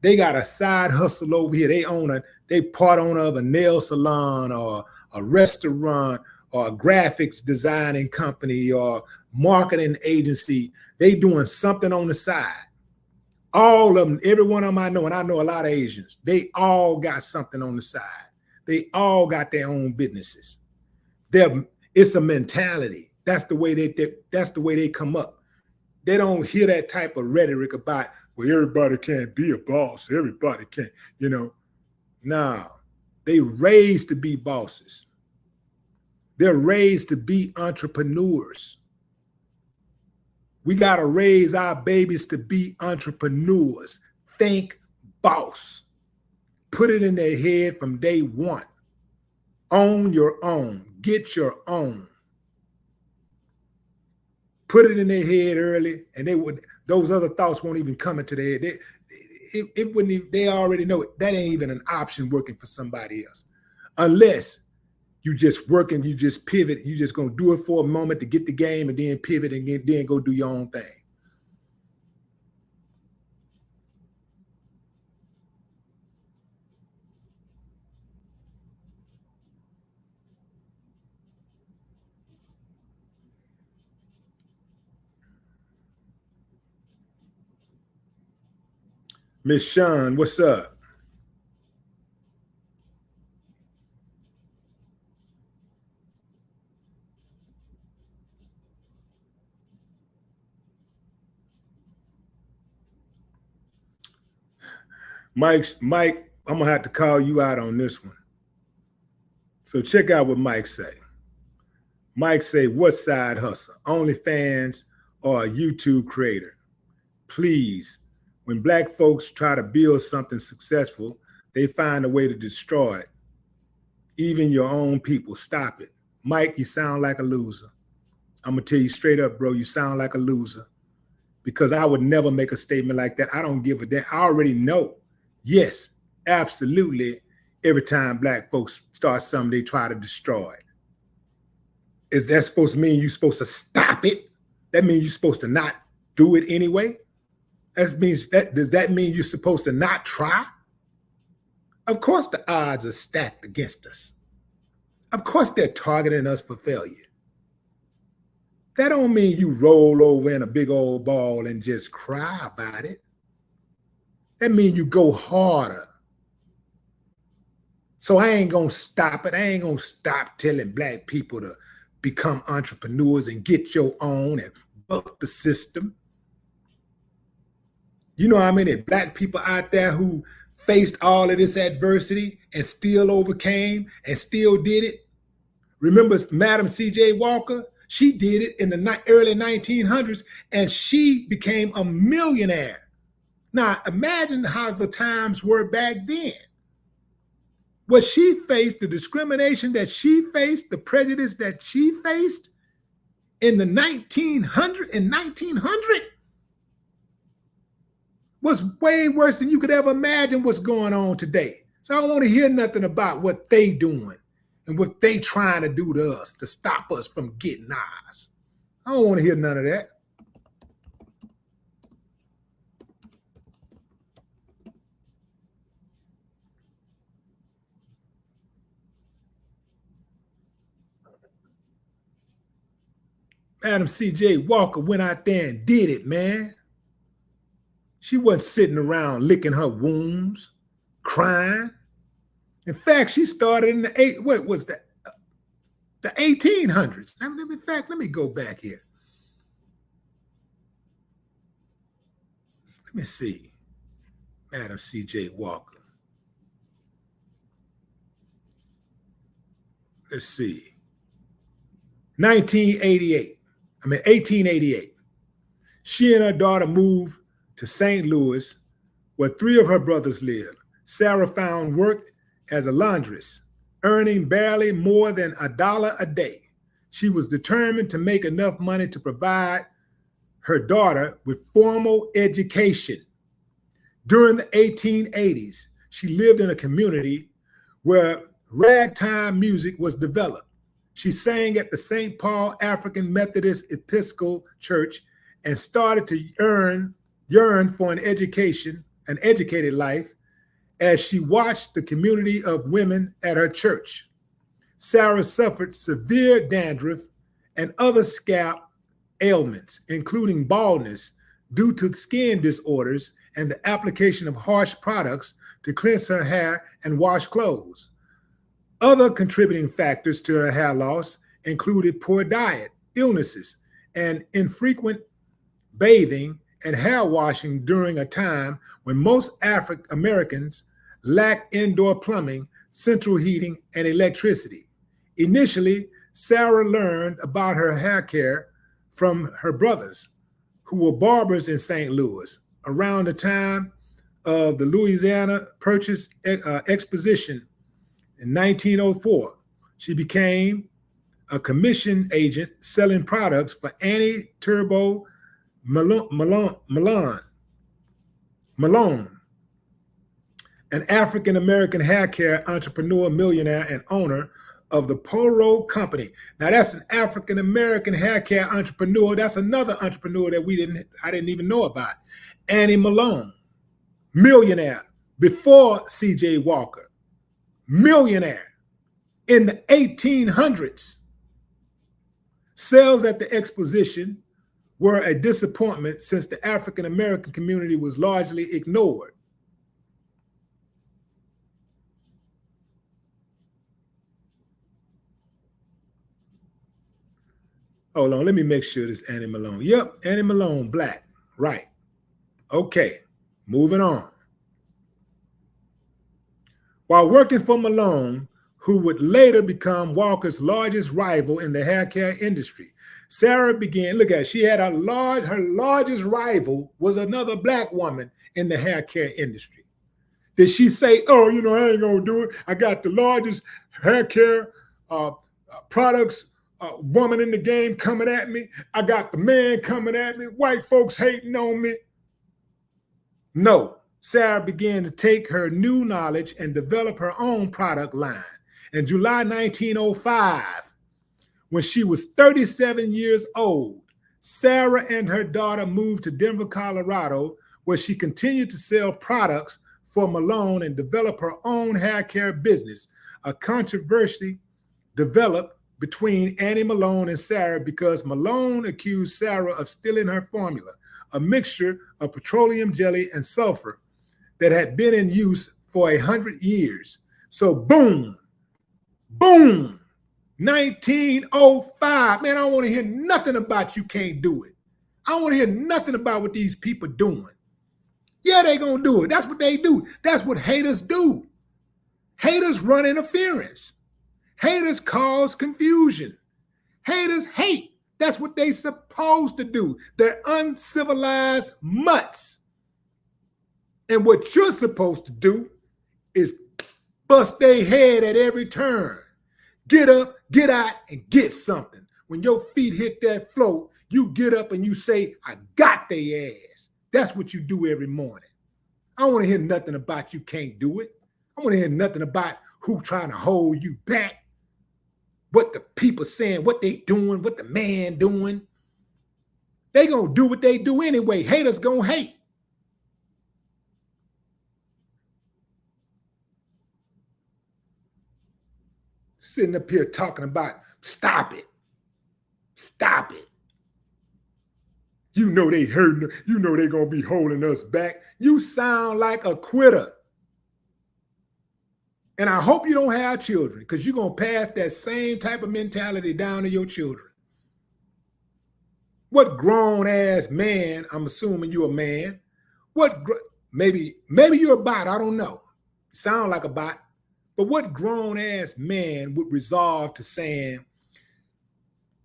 they got a side hustle over here. They part owner of a nail salon or a restaurant or a graphics designing company or marketing agency. They doing something on the side. All of them, every one of them I know, and I know a lot of Asians, they all got something on the side. They all got their own businesses. It's a mentality. That's the way they come up. They don't hear that type of rhetoric about, well, everybody can't be a boss. Everybody can't, Nah, they raised to be bosses. They're raised to be entrepreneurs. We got to raise our babies to be entrepreneurs. Think boss. Put it in their head from day one. Own your own. Get your own. Put it in their head early, and those other thoughts won't even come into their head. It wouldn't even, they already know it. That ain't even an option working for somebody else. Unless you just work and you just pivot, you just gonna do it for a moment to get the game and then pivot and then go do your own thing. Miss Sean, what's up? Mike, I'm gonna have to call you out on this one. So check out what Mike say. Mike say, what side hustle? OnlyFans or a YouTube creator? Please, when Black folks try to build something successful, they find a way to destroy it. Even your own people, stop it. Mike, you sound like a loser. I'm gonna tell you straight up, bro, you sound like a loser. Because I would never make a statement like that. I don't give a damn. I already know. Yes, absolutely. Every time Black folks start something, they try to destroy it. Is that supposed to mean you're supposed to stop it? That means you're supposed to not do it anyway? Does that mean you're supposed to not try? Of course the odds are stacked against us. Of course they're targeting us for failure. That don't mean you roll over in a big old ball and just cry about it. That means you go harder. So I ain't gonna stop it. I ain't gonna stop telling Black people to become entrepreneurs and get your own and buck the system. You know how many Black people out there who faced all of this adversity and still overcame and still did it? Remember Madam C.J. Walker? She did it in the early 1900s, and she became a millionaire. Now, imagine how the times were back then. What she faced, the discrimination that she faced, the prejudice that she faced in the 1900 was way worse than you could ever imagine what's going on today. So I don't want to hear nothing about what they doing and what they trying to do to us to stop us from getting ours. I don't want to hear none of that. Madam C.J. Walker went out there and did it, man. She wasn't sitting around licking her wounds, crying. In fact, she started in the the 1800s. In fact, let me go back here. Let me see. Madam C.J. Walker. Let's see. 1888. She and her daughter moved to St. Louis, where 3 of her brothers lived. Sarah found work as a laundress, earning barely more than $1 a day. She was determined to make enough money to provide her daughter with formal education. During the 1880s, she lived in a community where ragtime music was developed. She sang at the St. Paul African Methodist Episcopal Church and started to yearn for an educated life as she watched the community of women at her church. Sarah suffered severe dandruff and other scalp ailments, including baldness due to skin disorders and the application of harsh products to cleanse her hair and wash clothes. Other contributing factors to her hair loss included poor diet, illnesses, and infrequent bathing and hair washing during a time when most African Americans lacked indoor plumbing, central heating, and electricity. Initially, Sarah learned about her hair care from her brothers, who were barbers in St. Louis. Around the time of the Louisiana Purchase Exposition in 1904, she became a commission agent selling products for Annie Turbo Malone, an African-American hair care entrepreneur, millionaire, and owner of the Poro Company. Now that's an African-American hair care entrepreneur. That's another entrepreneur that I didn't even know about. Annie Malone, millionaire before C.J. Walker, millionaire in the 1800s. Sales at the exposition were a disappointment since the African-American community was largely ignored. Hold on, let me make sure this Annie Malone. Yep, Annie Malone, black, right. Okay, moving on. While working for Malone, who would later become Walker's largest rival in the hair care industry, Sarah began, look at it, she had her largest rival was another black woman in the hair care industry. Did she say, oh, I ain't gonna do it. I got the largest hair care products woman in the game coming at me. I got the man coming at me. White folks hating on me. No, Sarah began to take her new knowledge and develop her own product line. In July 1905, when she was 37 years old, Sarah and her daughter moved to Denver, Colorado, where she continued to sell products for Malone and develop her own hair care business. A controversy developed between Annie Malone and Sarah because Malone accused Sarah of stealing her formula, a mixture of petroleum jelly and sulfur that had been in use for 100 years. So boom, 1905. Man, I don't want to hear nothing about you can't do it. I don't want to hear nothing about what these people doing. Yeah, they gonna do it. That's what they do. That's what haters do. Haters run interference. Haters cause confusion. Haters hate. That's what they supposed to do. They're uncivilized mutts. And what you're supposed to do is bust their head at every turn. Get up, get out, and get something. When your feet hit that floor, you get up and you say, I got their ass. That's what you do every morning. I don't want to hear nothing about you can't do it. I want to hear nothing about who trying to hold you back. What the people saying, what they doing, what the man doing. They gonna do what they do anyway. Haters gonna hate. Sitting up here talking about stop it. Stop it. You know they hurting, you know they gonna be holding us back. You sound like a quitter. And I hope you don't have children, because you're going to pass that same type of mentality down to your children. What grown-ass man, I'm assuming you're a man, maybe you're a bot, I don't know. You sound like a bot. But what grown-ass man would resolve to saying,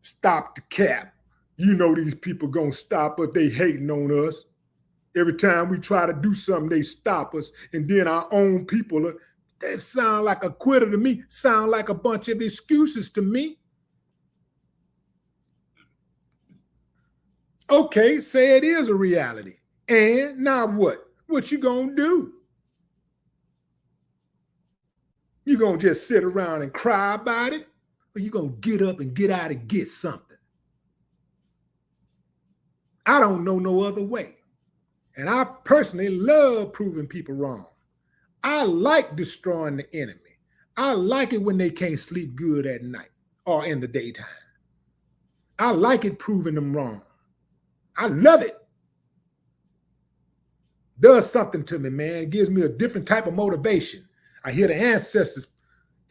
stop the cap? You know these people going to stop us, they hating on us. Every time we try to do something, they stop us. And then our own people are, that sound like a quitter to me. Sound like a bunch of excuses to me. Okay, say it is a reality. And now what? What you gonna do? You gonna just sit around and cry about it? Or you gonna get up and get out and get something? I don't know no other way. And I personally love proving people wrong. I like destroying the enemy. I like it when they can't sleep good at night or in the daytime. I like it proving them wrong. I love it. Does something to me, man. It gives me a different type of motivation. I hear the ancestors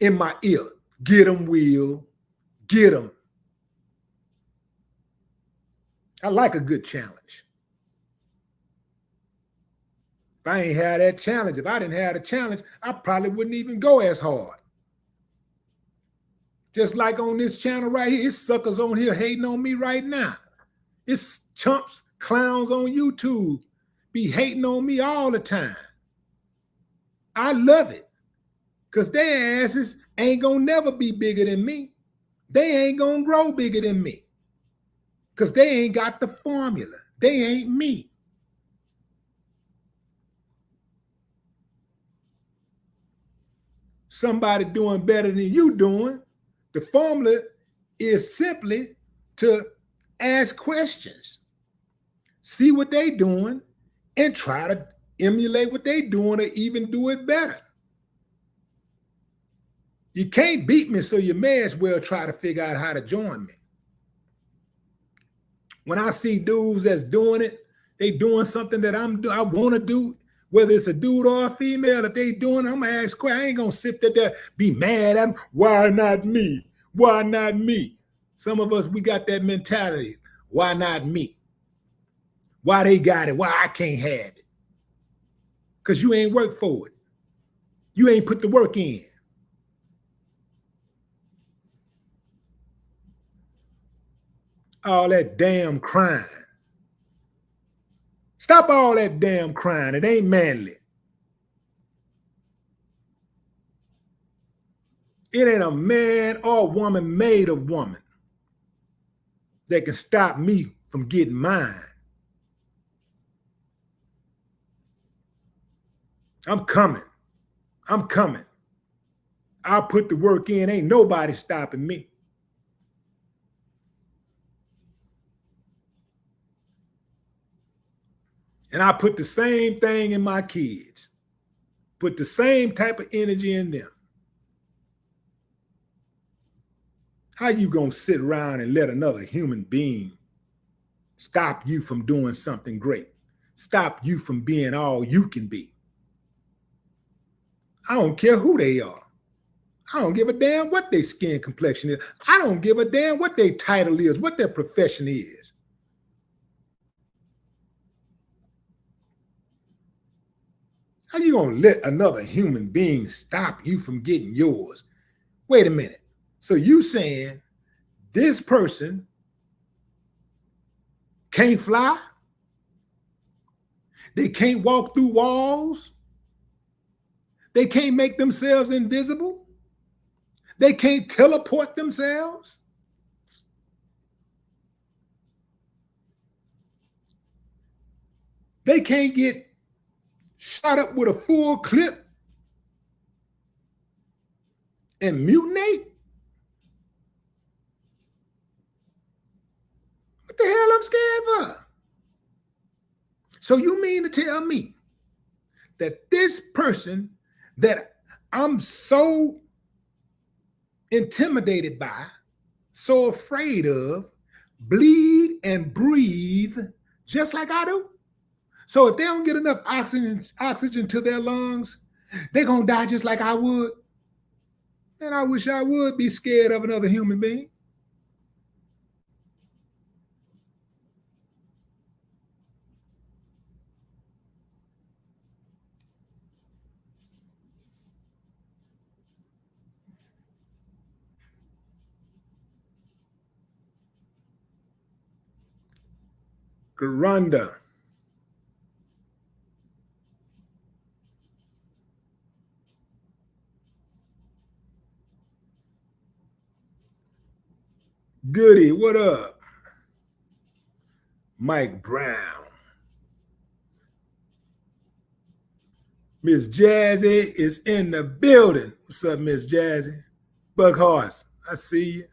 in my ear. Get them, Will. Get them. I like a good challenge. If I ain't had that challenge, if I didn't have a challenge, I probably wouldn't even go as hard. Just like on this channel right here, it's suckers on here hating on me right now. It's chumps, clowns on YouTube be hating on me all the time. I love it, because their asses ain't gonna never be bigger than me. They ain't gonna grow bigger than me, because they ain't got the formula. They ain't me. Somebody doing better than you doing, the formula is simply to ask questions, see what they doing, and try to emulate what they doing or even do it better. You can't beat me, so you may as well try to figure out how to join me. When I see dudes that's doing it, they doing something that I want to do, whether it's a dude or a female, if they doing it, I'm going to ask questions. I ain't going to sit there, be mad at them. Why not me? Why not me? Some of us, we got that mentality. Why not me? Why they got it? Why I can't have it? Because you ain't worked for it. You ain't put the work in. All that damn crying. Stop all that damn crying. It ain't manly. It ain't a man or woman made of woman that can stop me from getting mine. I'm coming. I'm coming. I'll put the work in. Ain't nobody stopping me. And I put the same thing in my kids. Put the same type of energy in them. How you gonna sit around and let another human being stop you from doing something great? Stop you from being all you can be? I don't care who they are. I don't give a damn what their skin complexion is. I don't give a damn what their title is, what their profession is. How you gonna let another human being stop you from getting yours? Wait a minute. So you saying this person can't fly? They can't walk through walls? They can't make themselves invisible? They can't teleport themselves? They can't get shot up with a full clip and mutinate? What the hell I'm scared for? So you mean to tell me that this person that I'm so intimidated by, so afraid of, bleed and breathe just like I do? So if they don't get enough oxygen to their lungs, they're going to die just like I would. And I wish I would be scared of another human being. Garanda. Goody, what up? Mike Brown. Miss Jazzy is in the building. What's up, Miss Jazzy? Buck Horse, I see you.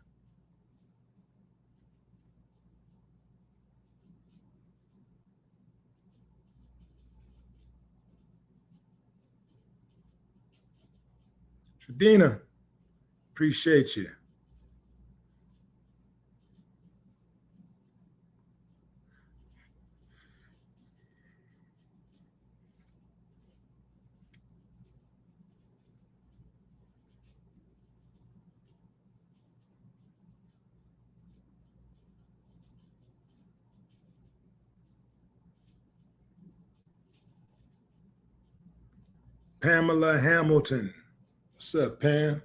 Tradina, appreciate you. Pamela Hamilton. What's up, Pam?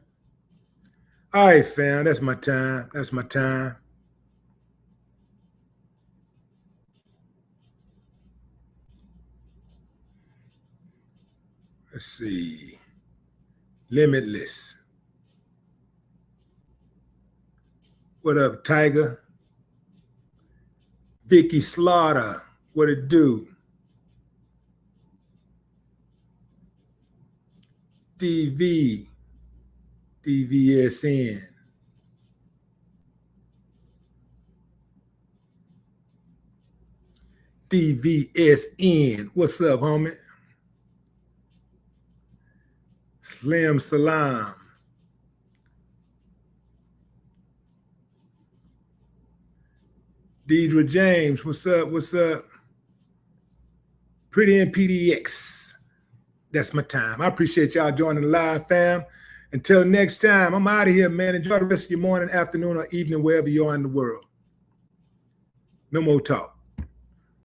All right, fam. That's my time. That's my time. Let's see. Limitless. What up, Tiger? Vicky Slaughter. What it do? DV. DVSN. DVSN. What's up, homie? Slim Salam. Deidre James. What's up? What's up? Pretty NPDX. That's my time. I appreciate y'all joining the live, fam. Until next time, I'm out of here, man. Enjoy the rest of your morning, afternoon, or evening, wherever you are in the world. No more talk.